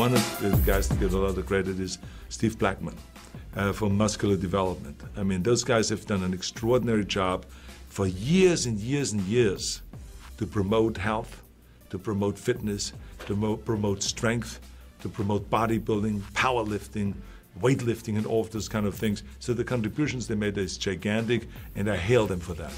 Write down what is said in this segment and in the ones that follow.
one of the guys that get a lot of credit is Steve Blackman from Muscular Development. I mean, those guys have done an extraordinary job for years and years and years to promote health, to promote fitness, to promote strength, to promote bodybuilding, powerlifting, weightlifting, and all of those kind of things. So the contributions they made is gigantic, and I hail them for that.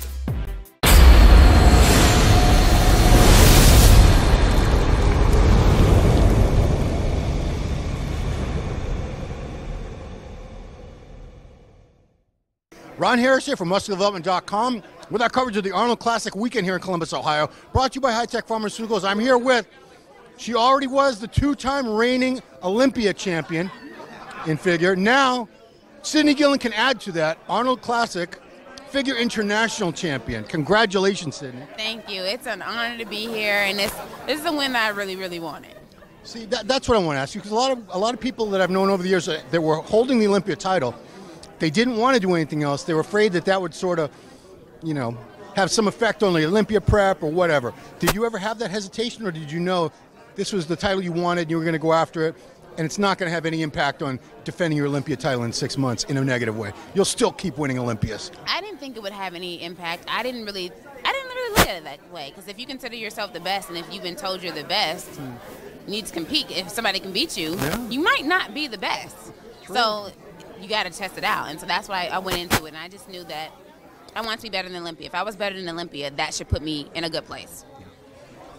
Ron Harris here from MuscularDevelopment.com with our coverage of the Arnold Classic weekend here in Columbus, Ohio. Brought to you by High Tech Pharmaceuticals. I'm here with, she already was the two-time reigning Olympia champion in figure. Now, Cydney Gillon can add to that, Arnold Classic figure international champion. Congratulations, Cydney. Thank you. It's an honor to be here, and this is the win that I really, really wanted. See, that's what I want to ask you, because a lot of people that I've known over the years that were holding the Olympia title, they didn't want to do anything else. They were afraid that that would sort of, you know, have some effect on the Olympia prep or whatever. Did you ever have that hesitation, or did you know this was the title you wanted and you were going to go after it, and it's not going to have any impact on defending your Olympia title in 6 months in a negative way? You'll still keep winning Olympias. I didn't think it would have any impact. I didn't really look at it that way, because if you consider yourself the best, and if you've been told you're the best, you need to compete. If somebody can beat you, you might not be the best. True. So you got to test it out, and so that's why I went into it, and I just knew that I want to be better than Olympia. If I was better than Olympia, that should put me in a good place.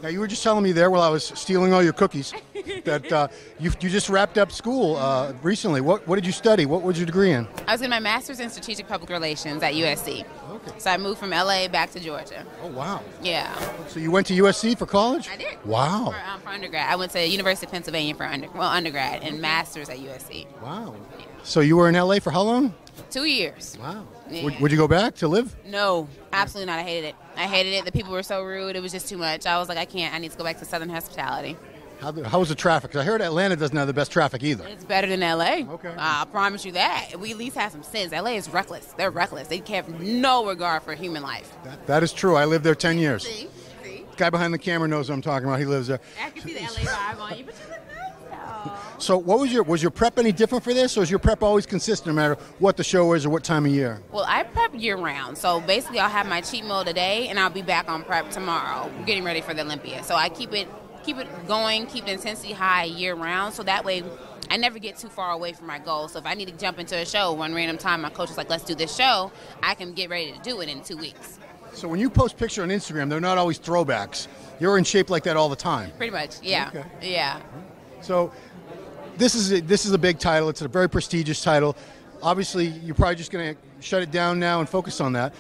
Now, you were just telling me there while I was stealing all your cookies that you just wrapped up school recently. What did you study? What was your degree in? I was getting my master's in strategic public relations at USC. Okay. So I moved from LA back to Georgia. Oh, wow. Yeah. So you went to USC for college? I did. Wow. For undergrad. I went to University of Pennsylvania for undergrad and master's at USC. Wow. Yeah. So you were in LA for how long? 2 years. Wow. Yeah. Would you go back to live? No, absolutely not. I hated it. I hated it. The people were so rude. It was just too much. I was like, I can't. I need to go back to Southern hospitality. How was the traffic? Because I heard Atlanta doesn't have the best traffic either. It's better than LA. Okay. I promise you that. We at least have some sense. LA is reckless. They're reckless. They have no regard for human life. That is true. I lived there 10 years. See? Guy behind the camera knows what I'm talking about. He lives there. I can see the LA vibe on you, but you look nice though. So was your prep any different for this, or is your prep always consistent no matter what the show is or what time of year? Well, I prep year-round. So basically I'll have my cheat meal today, and I'll be back on prep tomorrow, getting ready for the Olympia. So I keep it going, keep the intensity high year-round, so that way I never get too far away from my goal. So if I need to jump into a show one random time, my coach is like, let's do this show, I can get ready to do it in 2 weeks. So when you post pictures on Instagram, they're not always throwbacks. You're in shape like that all the time. Pretty much, yeah. Okay. Yeah. So this is a big title. It's a very prestigious title. Obviously, you're probably just going to shut it down now and focus on that.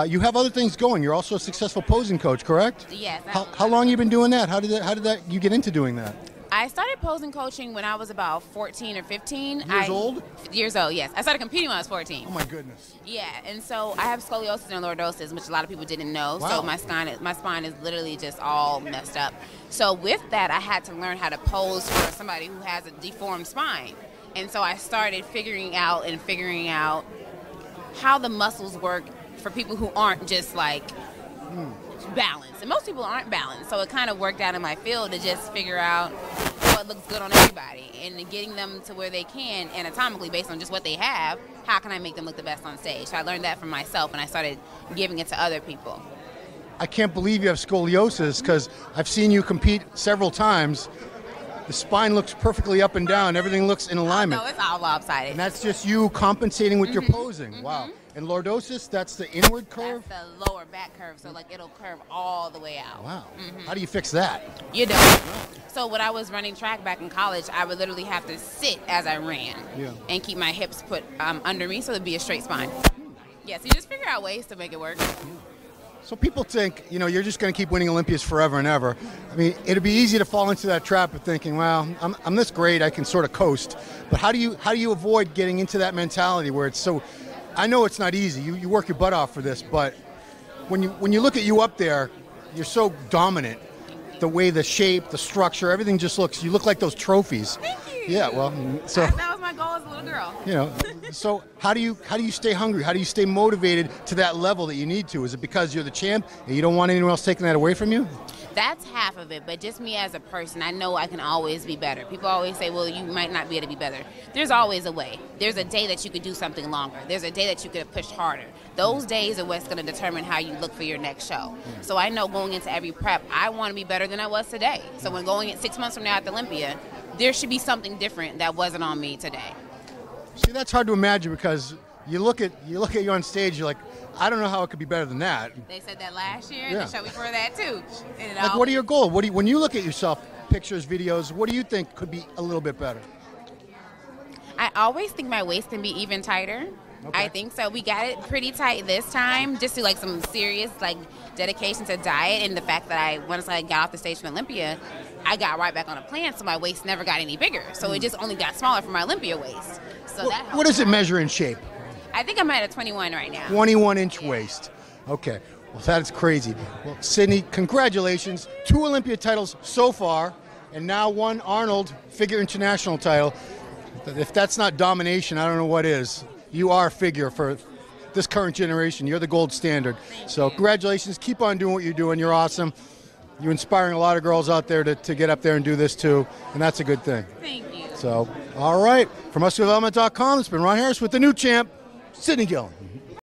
You have other things going. You're also a successful posing coach, correct? Yes. How long have you been doing that? How did you get into doing that? I started posing coaching when I was about 14 or 15. Years old? Years old, yes. I started competing when I was 14. Oh, my goodness. Yeah, and so I have scoliosis and lordosis, which a lot of people didn't know. Wow. So my spine is literally just all messed up. So with that, I had to learn how to pose for somebody who has a deformed spine. And so I started figuring out how the muscles work for people who aren't just like balanced. And most people aren't balanced. So it kind of worked out in my field to just figure out what looks good on everybody and getting them to where they can anatomically based on just what they have. How can I make them look the best on stage? So I learned that from myself, and I started giving it to other people. I can't believe you have scoliosis, because I've seen you compete several times. The spine looks perfectly up and down. Everything looks in alignment. No, it's all lopsided. And that's just you compensating with your posing. Wow. And lordosis, that's the inward curve? That's the lower back curve, so like it'll curve all the way out. Wow. How do you fix that? You don't. So when I was running track back in college, I would literally have to sit as I ran and keep my hips put under me so it'd be a straight spine. Yeah, so you just figure out ways to make it work. So people think, you're just going to keep winning Olympias forever and ever. I mean, it'd be easy to fall into that trap of thinking, well, I'm this great, I can sort of coast. But how do you avoid getting into that mentality where it's so? I know it's not easy. You work your butt off for this, but when you look at you up there, you're so dominant. The way the shape, the structure, everything just looks. You look like those trophies. Thank you. Yeah, well, so that was my goal as a little girl. So how do you stay hungry? How do you stay motivated to that level that you need to? Is it because you're the champ and you don't want anyone else taking that away from you? That's half of it, but just me as a person, I know I can always be better. People always say, well, you might not be able to be better. There's always a way. There's a day that you could do something longer. There's a day that you could have pushed harder. Those days are what's going to determine how you look for your next show. So I know going into every prep, I want to be better than I was today. So when going in 6 months from now at the Olympia, there should be something different that wasn't on me today. See, that's hard to imagine because you look at you on stage, you're like, I don't know how it could be better than that. They said that last year, and the show before that too. And like, what are your goals? When you look at yourself, pictures, videos, what do you think could be a little bit better? I always think my waist can be even tighter. Okay. I think so. We got it pretty tight this time, just to like some serious like dedication to diet, and the fact that once I got off the stage from Olympia, I got right back on a plan, so my waist never got any bigger. So it just only got smaller from my Olympia waist. So what does it measure in shape? I think I'm at a 21 right now. 21-inch waist. Okay. Well, that's crazy. Well, Cydney, congratulations. 2 Olympia titles so far, and now 1 Arnold Figure International title. If that's not domination, I don't know what is. You are a figure for this current generation. You're the gold standard. So congratulations. Keep on doing what you're doing. You're awesome. You're inspiring a lot of girls out there to get up there and do this too, and that's a good thing. Thank you. So, all right. For MuscularDevelopment.com, it's been Ron Harris with the new champ, Cydney Gillon.